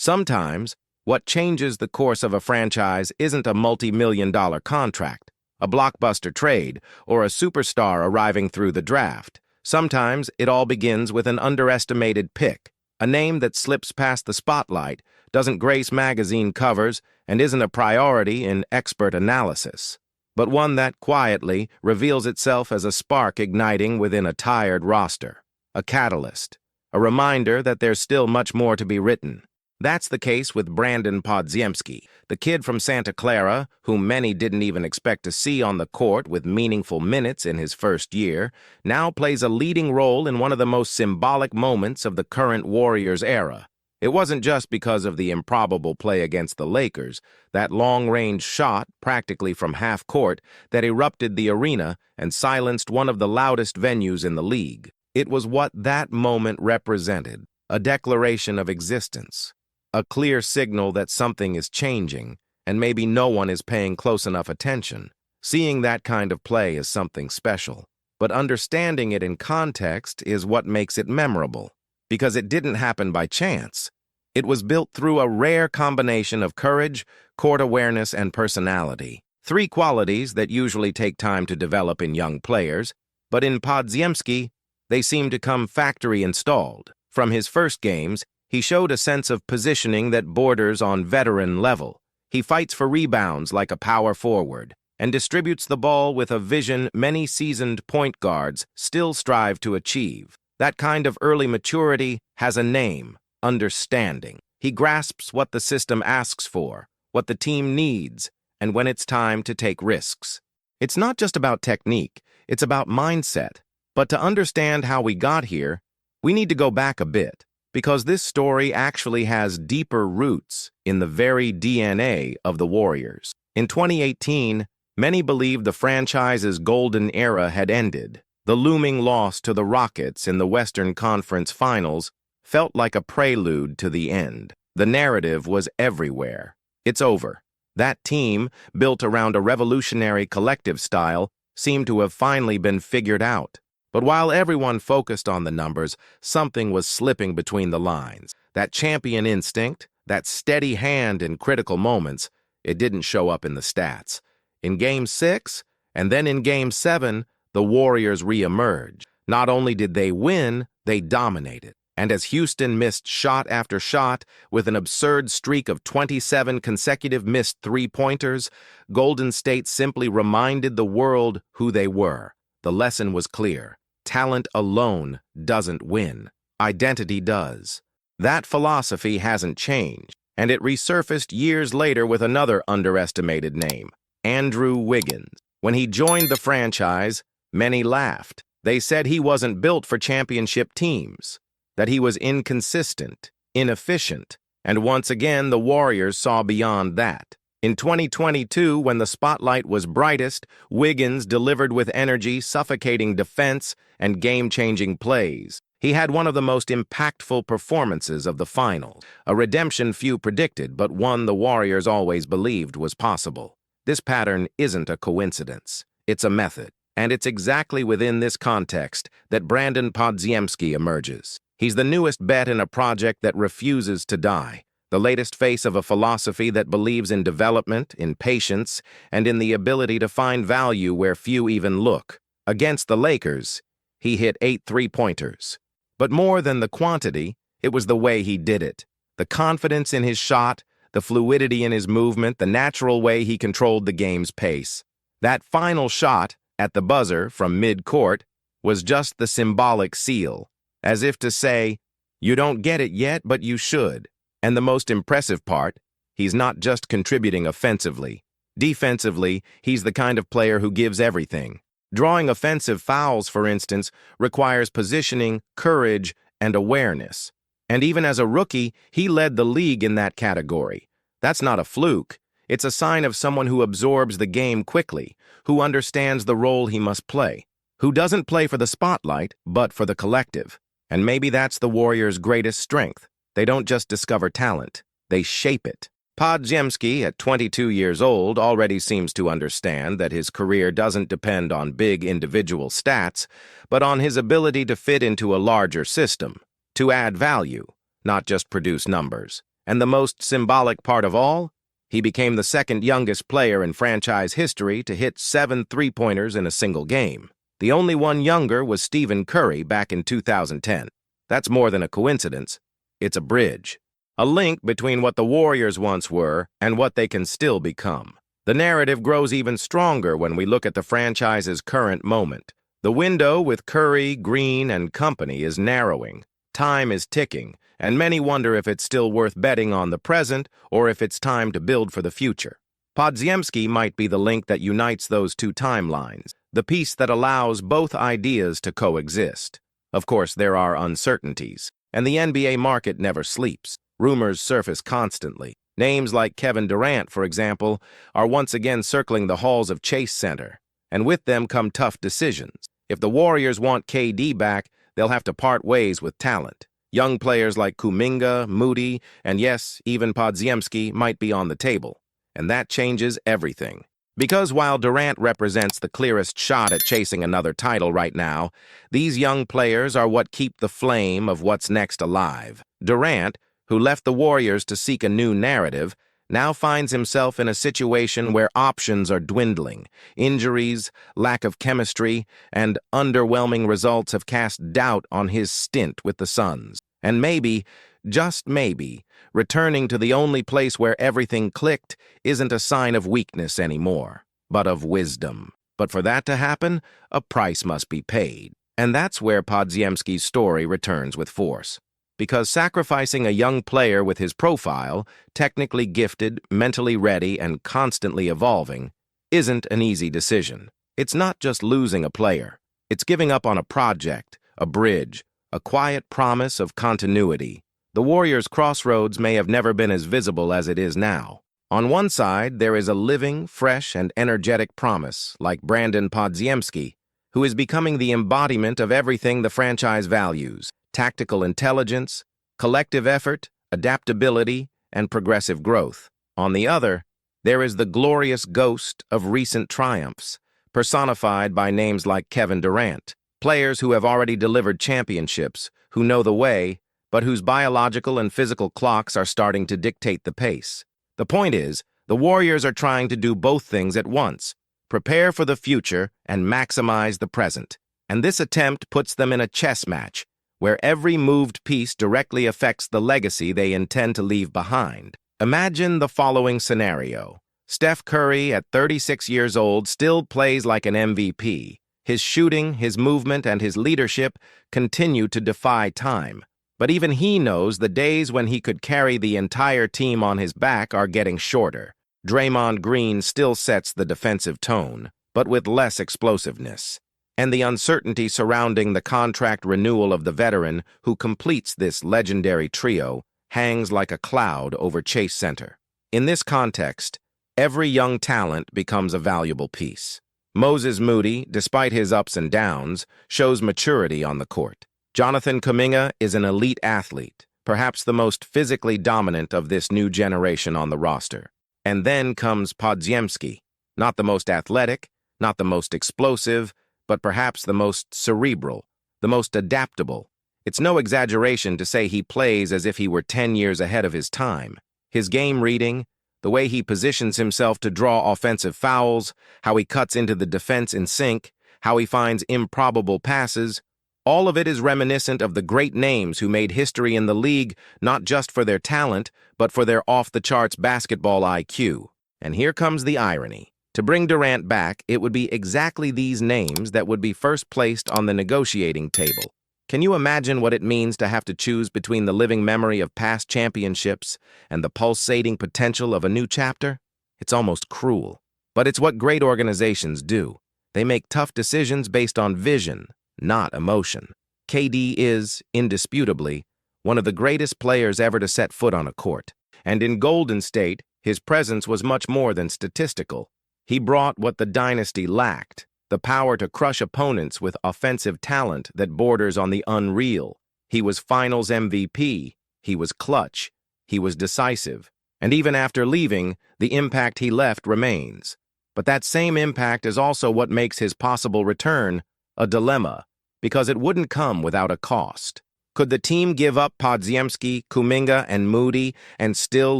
Sometimes, what changes the course of a franchise isn't a multi-million-dollar contract, a blockbuster trade, or a superstar arriving through the draft. Sometimes it all begins with an underestimated pick, a name that slips past the spotlight, doesn't grace magazine covers, and isn't a priority in expert analysis, but one that quietly reveals itself as a spark igniting within a tired roster, a catalyst, a reminder that there's still much more to be written. That's the case with Brandon Podziemski, the kid from Santa Clara, whom many didn't even expect to see on the court with meaningful minutes in his first year, now plays a leading role in one of the most symbolic moments of the current Warriors era. It wasn't just because of the improbable play against the Lakers, that long-range shot, practically from half-court, that erupted the arena and silenced one of the loudest venues in the league. It was what that moment represented, a declaration of existence. A clear signal that something is changing, and maybe no one is paying close enough attention. Seeing that kind of play is something special, but understanding it in context is what makes it memorable, because it didn't happen by chance. It was built through a rare combination of courage, court awareness, and personality. Three qualities that usually take time to develop in young players, but in Podziemski, they seem to come factory installed. From his first games, he showed a sense of positioning that borders on veteran level. He fights for rebounds like a power forward and distributes the ball with a vision many seasoned point guards still strive to achieve. That kind of early maturity has a name: understanding. He grasps what the system asks for, what the team needs, and when it's time to take risks. It's not just about technique, it's about mindset. But to understand how we got here, we need to go back a bit, because this story actually has deeper roots in the very DNA of the Warriors. In 2018, many believed the franchise's golden era had ended. The looming loss to the Rockets in the Western Conference Finals felt like a prelude to the end. The narrative was everywhere. It's over. That team, built around a revolutionary collective style, seemed to have finally been figured out. But while everyone focused on the numbers, something was slipping between the lines. That champion instinct, that steady hand in critical moments, it didn't show up in the stats. In Game 6, and then in Game 7, the Warriors re-emerged. Not only did they win, they dominated. And as Houston missed shot after shot, with an absurd streak of 27 consecutive missed three-pointers, Golden State simply reminded the world who they were. The lesson was clear. Talent alone doesn't win. Identity does. That philosophy hasn't changed, and it resurfaced years later with another underestimated name, Andrew Wiggins. When he joined the franchise, many laughed. They said he wasn't built for championship teams, that he was inconsistent, inefficient, and once again the Warriors saw beyond that. In 2022, when the spotlight was brightest, Wiggins delivered with energy, suffocating defense, and game-changing plays. He had one of the most impactful performances of the finals, a redemption few predicted, but one the Warriors always believed was possible. This pattern isn't a coincidence. It's a method, and it's exactly within this context that Brandon Podziemski emerges. He's the newest bet in a project that refuses to die. The latest face of a philosophy that believes in development, in patience, and in the ability to find value where few even look. Against the Lakers, he hit 8 three-pointers. But more than the quantity, it was the way he did it. The confidence in his shot, the fluidity in his movement, the natural way he controlled the game's pace. That final shot, at the buzzer from mid-court, was just the symbolic seal, as if to say, you don't get it yet, but you should. And the most impressive part, he's not just contributing offensively. Defensively, he's the kind of player who gives everything. Drawing offensive fouls, for instance, requires positioning, courage, and awareness. And even as a rookie, he led the league in that category. That's not a fluke. It's a sign of someone who absorbs the game quickly, who understands the role he must play, who doesn't play for the spotlight, but for the collective. And maybe that's the Warriors' greatest strength. They don't just discover talent, they shape it. Podziemski, at 22 years old, already seems to understand that his career doesn't depend on big individual stats, but on his ability to fit into a larger system, to add value, not just produce numbers. And the most symbolic part of all, he became the second youngest player in franchise history to hit 7 three-pointers in a single game. The only one younger was Stephen Curry back in 2010. That's more than a coincidence. It's a bridge. A link between what the Warriors once were and what they can still become. The narrative grows even stronger when we look at the franchise's current moment. The window with Curry, Green, and company is narrowing. Time is ticking, and many wonder if it's still worth betting on the present or if it's time to build for the future. Podziemski might be the link that unites those two timelines, the piece that allows both ideas to coexist. Of course, there are uncertainties, and the NBA market never sleeps. Rumors surface constantly. Names like Kevin Durant, for example, are once again circling the halls of Chase Center, and with them come tough decisions. If the Warriors want KD back, they'll have to part ways with talent. Young players like Kuminga, Moody, and yes, even Podziemski might be on the table, and that changes everything. Because while Durant represents the clearest shot at chasing another title right now, these young players are what keep the flame of what's next alive. Durant, who left the Warriors to seek a new narrative, now finds himself in a situation where options are dwindling. Injuries, lack of chemistry, and underwhelming results have cast doubt on his stint with the Suns. And maybe, just maybe, returning to the only place where everything clicked isn't a sign of weakness anymore, but of wisdom. But for that to happen, a price must be paid. And that's where Podziemski's story returns with force. Because sacrificing a young player with his profile, technically gifted, mentally ready, and constantly evolving, isn't an easy decision. It's not just losing a player. It's giving up on a project, a bridge, a quiet promise of continuity. The Warriors' crossroads may have never been as visible as it is now. On one side, there is a living, fresh, and energetic promise, like Brandon Podziemski, who is becoming the embodiment of everything the franchise values: tactical intelligence, collective effort, adaptability, and progressive growth. On the other, there is the glorious ghost of recent triumphs, personified by names like Kevin Durant, players who have already delivered championships, who know the way, but whose biological and physical clocks are starting to dictate the pace. The point is, the Warriors are trying to do both things at once: prepare for the future and maximize the present. And this attempt puts them in a chess match, where every moved piece directly affects the legacy they intend to leave behind. Imagine the following scenario. Steph Curry, at 36 years old, still plays like an MVP. His shooting, his movement, and his leadership continue to defy time. But even he knows the days when he could carry the entire team on his back are getting shorter. Draymond Green still sets the defensive tone, but with less explosiveness. And the uncertainty surrounding the contract renewal of the veteran who completes this legendary trio hangs like a cloud over Chase Center. In this context, every young talent becomes a valuable piece. Moses Moody, despite his ups and downs, shows maturity on the court. Jonathan Kuminga is an elite athlete, perhaps the most physically dominant of this new generation on the roster. And then comes Podziemski, not the most athletic, not the most explosive, but perhaps the most cerebral, the most adaptable. It's no exaggeration to say he plays as if he were 10 years ahead of his time. His game reading, the way he positions himself to draw offensive fouls, how he cuts into the defense in sync, how he finds improbable passes, all of it is reminiscent of the great names who made history in the league not just for their talent, but for their off-the-charts basketball IQ. And here comes the irony. To bring Durant back, it would be exactly these names that would be first placed on the negotiating table. Can you imagine what it means to have to choose between the living memory of past championships and the pulsating potential of a new chapter? It's almost cruel. But it's what great organizations do. They make tough decisions based on vision, not emotion. KD is, indisputably, one of the greatest players ever to set foot on a court. And in Golden State, his presence was much more than statistical. He brought what the dynasty lacked: the power to crush opponents with offensive talent that borders on the unreal. He was Finals MVP. He was clutch. He was decisive. And even after leaving, the impact he left remains. But that same impact is also what makes his possible return a dilemma, because it wouldn't come without a cost. Could the team give up Podziemski, Kuminga, and Moody and still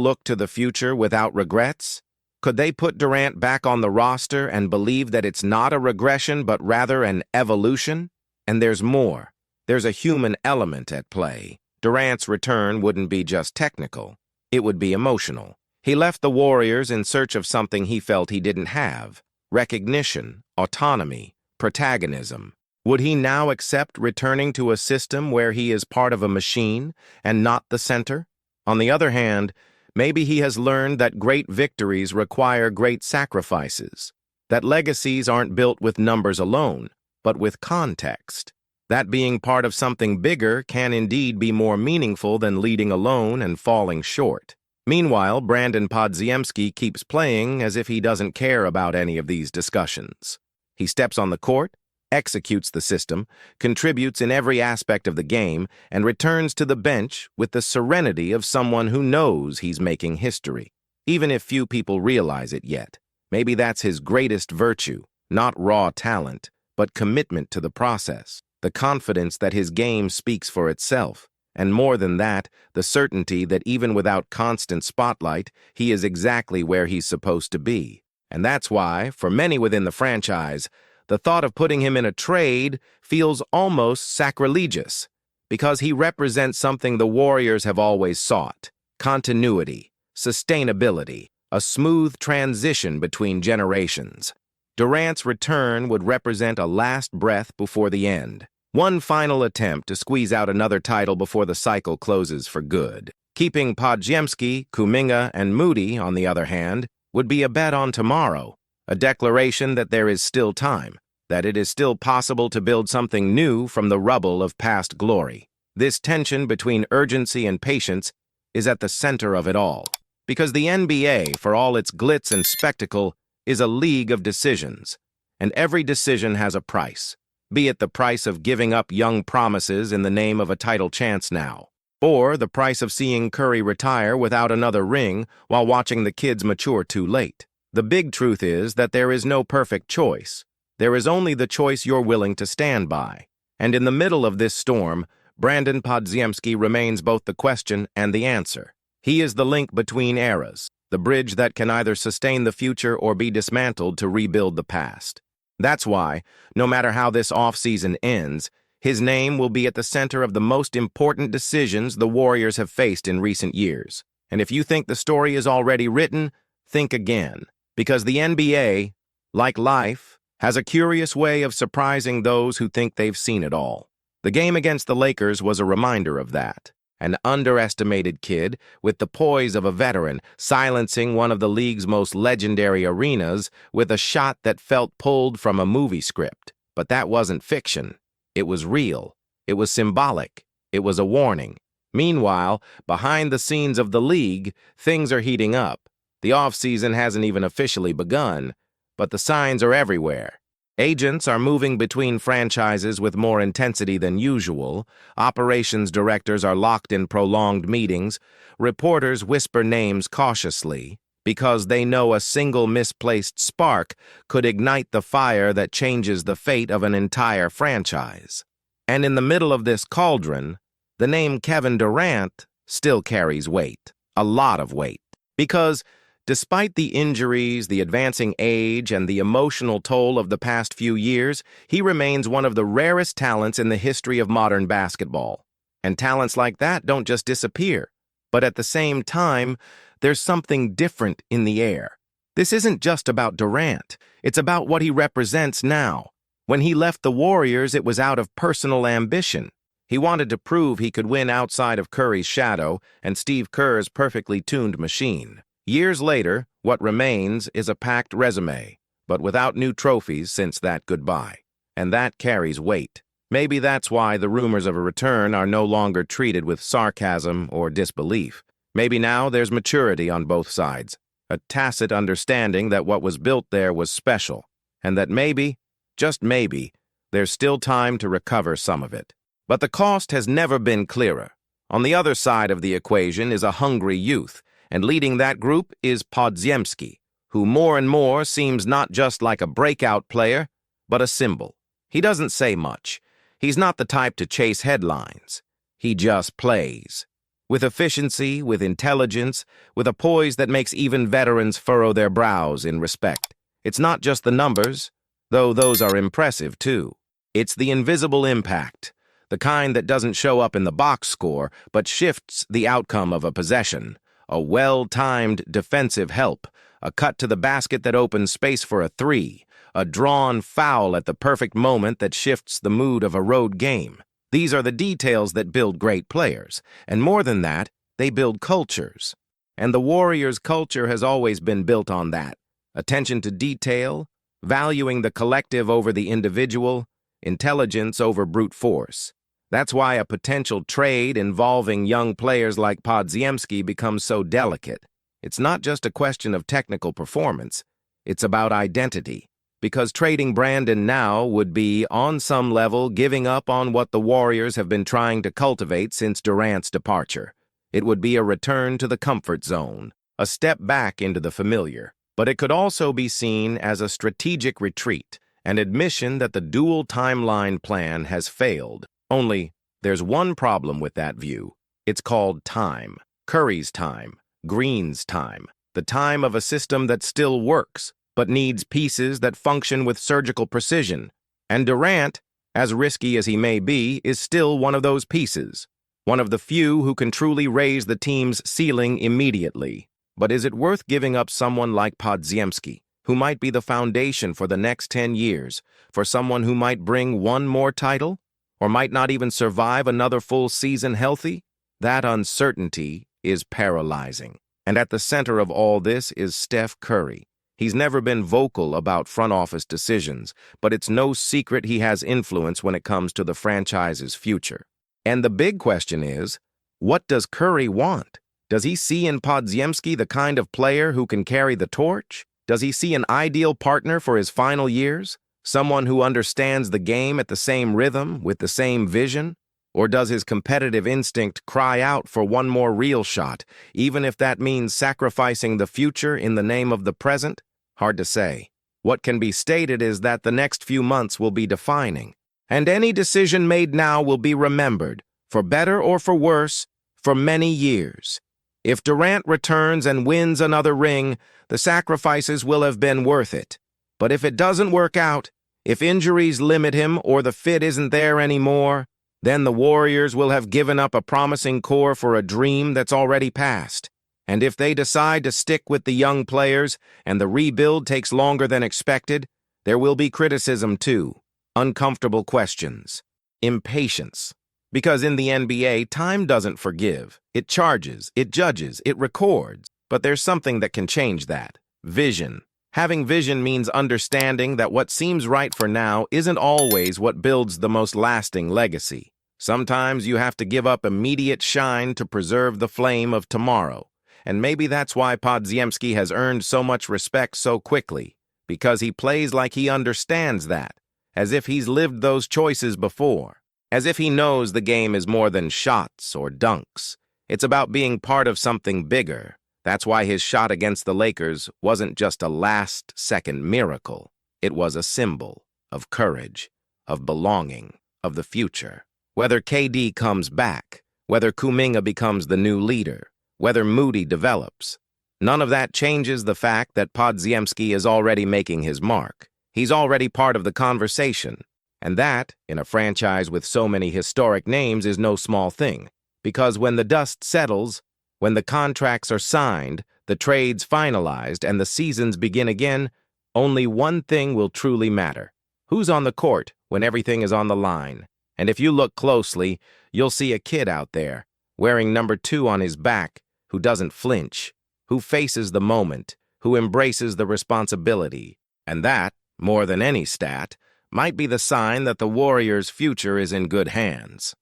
look to the future without regrets? Could they put Durant back on the roster and believe that it's not a regression but rather an evolution? And there's more. There's a human element at play. Durant's return wouldn't be just technical. It would be emotional. He left the Warriors in search of something he felt he didn't have: recognition, autonomy, protagonism. Would he now accept returning to a system where he is part of a machine and not the center? On the other hand, maybe he has learned that great victories require great sacrifices, that legacies aren't built with numbers alone, but with context. That being part of something bigger can indeed be more meaningful than leading alone and falling short. Meanwhile, Brandon Podziemski keeps playing as if he doesn't care about any of these discussions. He steps on the court, executes the system, contributes in every aspect of the game, and returns to the bench with the serenity of someone who knows he's making history, even if few people realize it yet. Maybe that's his greatest virtue, not raw talent, but commitment to the process, the confidence that his game speaks for itself, and more than that, the certainty that even without constant spotlight, he is exactly where he's supposed to be. And that's why, for many within the franchise, the thought of putting him in a trade feels almost sacrilegious, because he represents something the Warriors have always sought: continuity, sustainability, a smooth transition between generations. Durant's return would represent a last breath before the end, one final attempt to squeeze out another title before the cycle closes for good. Keeping Podziemski, Kuminga, and Moody, on the other hand, would be a bet on tomorrow, a declaration that there is still time, that it is still possible to build something new from the rubble of past glory. This tension between urgency and patience is at the center of it all, because the NBA, for all its glitz and spectacle, is a league of decisions, and every decision has a price, be it the price of giving up young promises in the name of a title chance now, or the price of seeing Curry retire without another ring while watching the kids mature too late. The big truth is that there is no perfect choice. There is only the choice you're willing to stand by. And in the middle of this storm, Brandon Podziemski remains both the question and the answer. He is the link between eras, the bridge that can either sustain the future or be dismantled to rebuild the past. That's why, no matter how this offseason ends, his name will be at the center of the most important decisions the Warriors have faced in recent years. And if you think the story is already written, think again. Because the NBA, like life, has a curious way of surprising those who think they've seen it all. The game against the Lakers was a reminder of that. An underestimated kid, with the poise of a veteran, silencing one of the league's most legendary arenas with a shot that felt pulled from a movie script. But that wasn't fiction. It was real. It was symbolic. It was a warning. Meanwhile, behind the scenes of the league, things are heating up. The offseason hasn't even officially begun, but the signs are everywhere. Agents are moving between franchises with more intensity than usual. Operations directors are locked in prolonged meetings. Reporters whisper names cautiously because they know a single misplaced spark could ignite the fire that changes the fate of an entire franchise. And in the middle of this cauldron, the name Kevin Durant still carries weight, a lot of weight, because despite the injuries, the advancing age, and the emotional toll of the past few years, he remains one of the rarest talents in the history of modern basketball. And talents like that don't just disappear. But at the same time, there's something different in the air. This isn't just about Durant. It's about what he represents now. When he left the Warriors, it was out of personal ambition. He wanted to prove he could win outside of Curry's shadow and Steve Kerr's perfectly tuned machine. Years later, what remains is a packed resume, but without new trophies since that goodbye. And that carries weight. Maybe that's why the rumors of a return are no longer treated with sarcasm or disbelief. Maybe now there's maturity on both sides, a tacit understanding that what was built there was special, and that maybe, just maybe, there's still time to recover some of it. But the cost has never been clearer. On the other side of the equation is a hungry youth, and leading that group is Podziemski, who more and more seems not just like a breakout player, but a symbol. He doesn't say much. He's not the type to chase headlines. He just plays. With efficiency, with intelligence, with a poise that makes even veterans furrow their brows in respect. It's not just the numbers, though those are impressive too. It's the invisible impact, the kind that doesn't show up in the box score, but shifts the outcome of a possession. A well-timed defensive help, a cut to the basket that opens space for a three, a drawn foul at the perfect moment that shifts the mood of a road game. These are the details that build great players, and more than that, they build cultures. And the Warriors' culture has always been built on that. Attention to detail, valuing the collective over the individual, intelligence over brute force. That's why a potential trade involving young players like Podziemski becomes so delicate. It's not just a question of technical performance, it's about identity. Because trading Brandon now would be, on some level, giving up on what the Warriors have been trying to cultivate since Durant's departure. It would be a return to the comfort zone, a step back into the familiar. But it could also be seen as a strategic retreat, an admission that the dual timeline plan has failed. Only, there's one problem with that view. It's called time. Curry's time, Green's time, the time of a system that still works, but needs pieces that function with surgical precision. And Durant, as risky as he may be, is still one of those pieces, one of the few who can truly raise the team's ceiling immediately. But is it worth giving up someone like Podziemski, who might be the foundation for the next 10 years, for someone who might bring one more title, or might not even survive another full season healthy? That uncertainty is paralyzing. And at the center of all this is Steph Curry. He's never been vocal about front office decisions, but it's no secret he has influence when it comes to the franchise's future. And the big question is, what does Curry want? Does he see in Podziemski the kind of player who can carry the torch? Does he see an ideal partner for his final years? Someone who understands the game at the same rhythm, with the same vision? Or does his competitive instinct cry out for one more real shot, even if that means sacrificing the future in the name of the present? Hard to say. What can be stated is that the next few months will be defining, and any decision made now will be remembered, for better or for worse, for many years. If Durant returns and wins another ring, the sacrifices will have been worth it. But if it doesn't work out, if injuries limit him or the fit isn't there anymore, then the Warriors will have given up a promising core for a dream that's already passed. And if they decide to stick with the young players and the rebuild takes longer than expected, there will be criticism too, uncomfortable questions, impatience. Because in the NBA, time doesn't forgive. It charges, it judges, it records. But there's something that can change that. Vision. Having vision means understanding that what seems right for now isn't always what builds the most lasting legacy. Sometimes you have to give up immediate shine to preserve the flame of tomorrow. And maybe that's why Podziemski has earned so much respect so quickly, because he plays like he understands that, as if he's lived those choices before, as if he knows the game is more than shots or dunks. It's about being part of something bigger. That's why his shot against the Lakers wasn't just a last-second miracle. It was a symbol of courage, of belonging, of the future. Whether KD comes back, whether Kuminga becomes the new leader, whether Moody develops, none of that changes the fact that Podziemski is already making his mark. He's already part of the conversation. And that, in a franchise with so many historic names, is no small thing. Because when the dust settles, when the contracts are signed, the trades finalized, and the seasons begin again, only one thing will truly matter. Who's on the court when everything is on the line? And if you look closely, you'll see a kid out there, wearing number 2 on his back, who doesn't flinch, who faces the moment, who embraces the responsibility. And that, more than any stat, might be the sign that the Warriors' future is in good hands.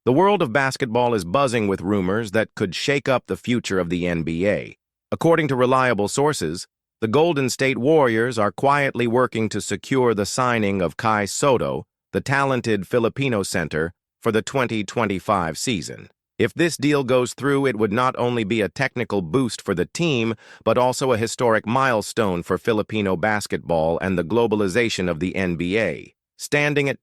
The world of basketball is buzzing with rumors that could shake up the future of the NBA. According to reliable sources, the Golden State Warriors are quietly working to secure the signing of Kai Sotto, the talented Filipino center, for the 2025 season. If this deal goes through, it would not only be a technical boost for the team, but also a historic milestone for Filipino basketball and the globalization of the NBA. Standing at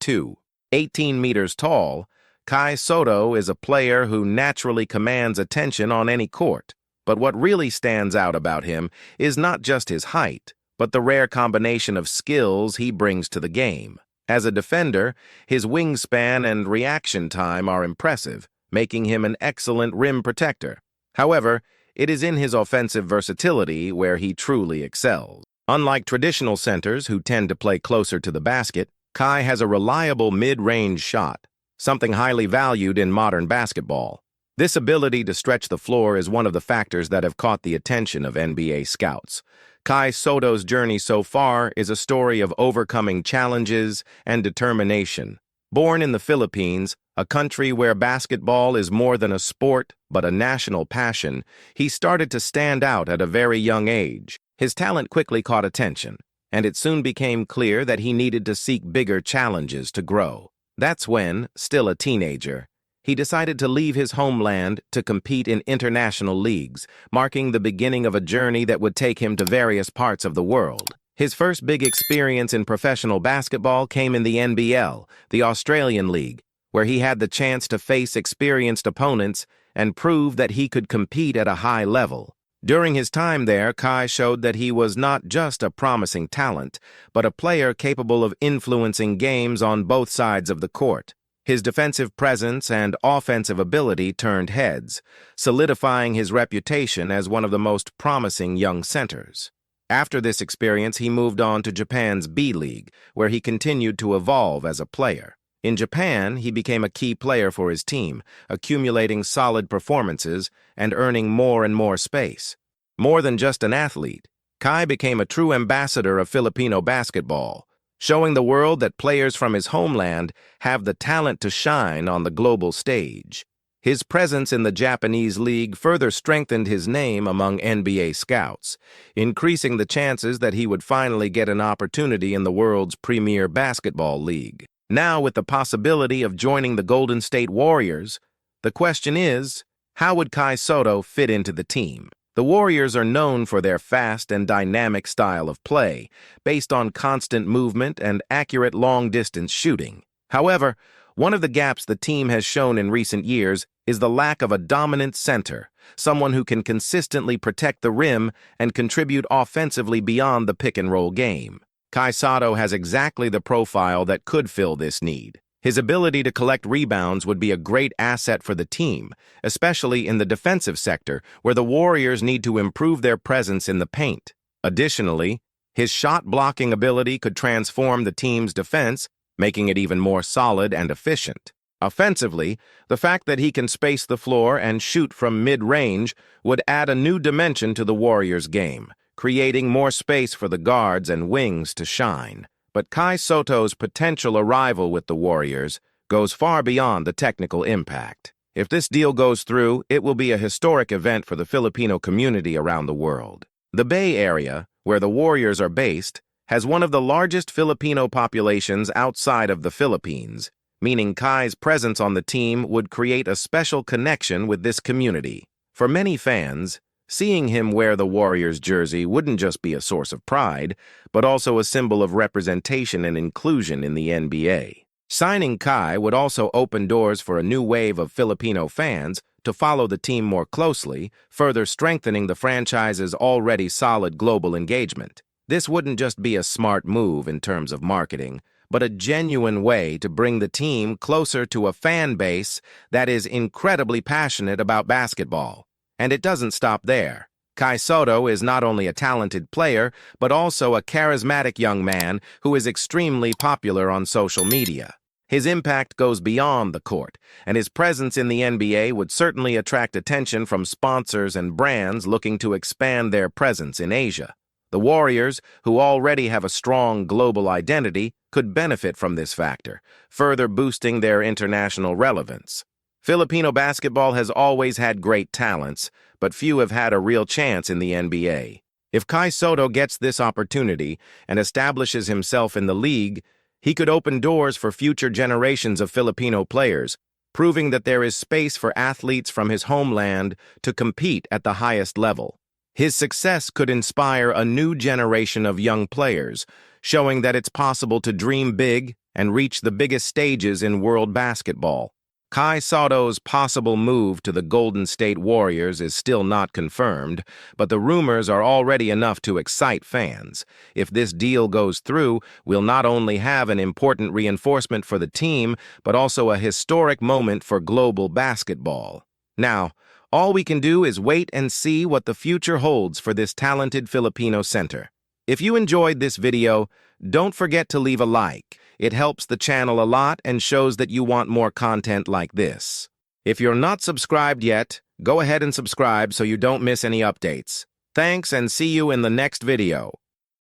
18 meters tall, Kai Sotto is a player who naturally commands attention on any court. But what really stands out about him is not just his height, but the rare combination of skills he brings to the game. As a defender, his wingspan and reaction time are impressive, making him an excellent rim protector. However, it is in his offensive versatility where he truly excels. Unlike traditional centers who tend to play closer to the basket, Kai has a reliable mid-range shot, something highly valued in modern basketball. This ability to stretch the floor is one of the factors that have caught the attention of NBA scouts. Kai Sotto's journey so far is a story of overcoming challenges and determination. Born in the Philippines, a country where basketball is more than a sport but a national passion, he started to stand out at a very young age. His talent quickly caught attention, and it soon became clear that he needed to seek bigger challenges to grow. That's when, still a teenager, he decided to leave his homeland to compete in international leagues, marking the beginning of a journey that would take him to various parts of the world. His first big experience in professional basketball came in the NBL, the Australian League, where he had the chance to face experienced opponents and prove that he could compete at a high level. During his time there, Kai showed that he was not just a promising talent, but a player capable of influencing games on both sides of the court. His defensive presence and offensive ability turned heads, solidifying his reputation as one of the most promising young centers. After this experience, he moved on to Japan's B League, where he continued to evolve as a player. In Japan, he became a key player for his team, accumulating solid performances and earning more and more space. More than just an athlete, Kai became a true ambassador of Filipino basketball, showing the world that players from his homeland have the talent to shine on the global stage. His presence in the Japanese league further strengthened his name among NBA scouts, increasing the chances that he would finally get an opportunity in the world's premier basketball league. Now, with the possibility of joining the Golden State Warriors, the question is, how would Kai Sotto fit into the team? The Warriors are known for their fast and dynamic style of play, based on constant movement and accurate long-distance shooting. However, one of the gaps the team has shown in recent years is the lack of a dominant center, someone who can consistently protect the rim and contribute offensively beyond the pick-and-roll game. Kai Sotto has exactly the profile that could fill this need. His ability to collect rebounds would be a great asset for the team, especially in the defensive sector, where the Warriors need to improve their presence in the paint. Additionally, his shot-blocking ability could transform the team's defense, making it even more solid and efficient. Offensively, the fact that he can space the floor and shoot from mid-range would add a new dimension to the Warriors' game, creating more space for the guards and wings to shine. But Kai Sotto's potential arrival with the Warriors goes far beyond the technical impact. If this deal goes through, it will be a historic event for the Filipino community around the world. The Bay Area, where the Warriors are based, has one of the largest Filipino populations outside of the Philippines, meaning Kai's presence on the team would create a special connection with this community. For many fans, seeing him wear the Warriors jersey wouldn't just be a source of pride, but also a symbol of representation and inclusion in the NBA. Signing Kai would also open doors for a new wave of Filipino fans to follow the team more closely, further strengthening the franchise's already solid global engagement. This wouldn't just be a smart move in terms of marketing, but a genuine way to bring the team closer to a fan base that is incredibly passionate about basketball. And it doesn't stop there. Kai Sotto is not only a talented player, but also a charismatic young man who is extremely popular on social media. His impact goes beyond the court, and his presence in the NBA would certainly attract attention from sponsors and brands looking to expand their presence in Asia. The Warriors, who already have a strong global identity, could benefit from this factor, further boosting their international relevance. Filipino basketball has always had great talents, but few have had a real chance in the NBA. If Kai Sotto gets this opportunity and establishes himself in the league, he could open doors for future generations of Filipino players, proving that there is space for athletes from his homeland to compete at the highest level. His success could inspire a new generation of young players, showing that it's possible to dream big and reach the biggest stages in world basketball. Kai Sotto's possible move to the Golden State Warriors is still not confirmed, but the rumors are already enough to excite fans. If this deal goes through, we'll not only have an important reinforcement for the team, but also a historic moment for global basketball. Now, all we can do is wait and see what the future holds for this talented Filipino center. If you enjoyed this video, don't forget to leave a like. It helps the channel a lot and shows that you want more content like this. If you're not subscribed yet, go ahead and subscribe so you don't miss any updates. Thanks and see you in the next video.